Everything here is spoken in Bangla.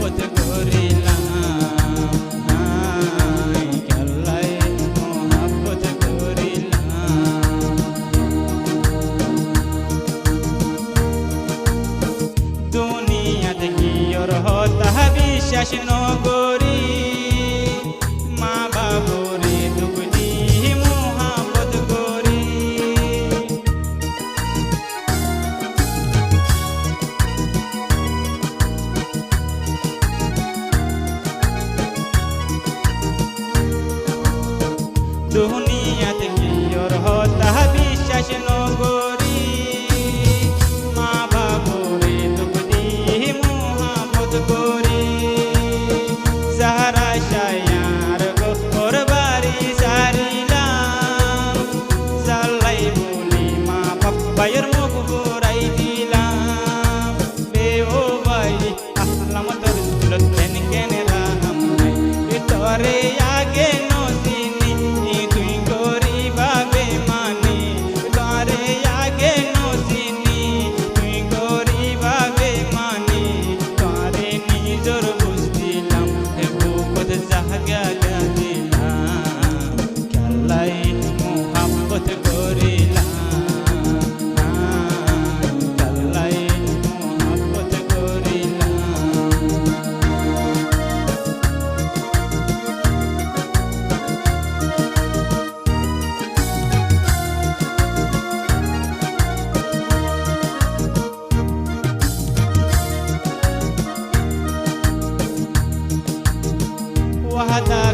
মোহাব্বত করিলাম আল্লাহ মোহাব্বত করিলাম দুনিয়াতে কি ওর হতা বিশ্বাস নগরী মা বাবুরে দুঃখ দিয়ে মোহাব্বত করি দুনিয়াতে কি ওর হতা বিশ্বাস নগরী মা বাবুরে দুঃখ দিয়ে মোহাব্বত করি সাহারা শায়ার ওর বাড়ি সারিলাম সাল্লাই বলি মা বাবার মুখ ঘুরাই দিলাম বে ও ভাই আসলাম তোর দিলত কেন কেন রাম নাই তোরে আগে নসিনি তুই গরিবা বেমানি তোরে আগে নসিনি তুই গরিবা বেমানি তোরে নিজর বুঝদিলাম বুকত জাগা দিলাম আল্লাহ মোহাব্বত করিলাম আল্লাহ মোহাব্বত করিলাম ওয়াহাদা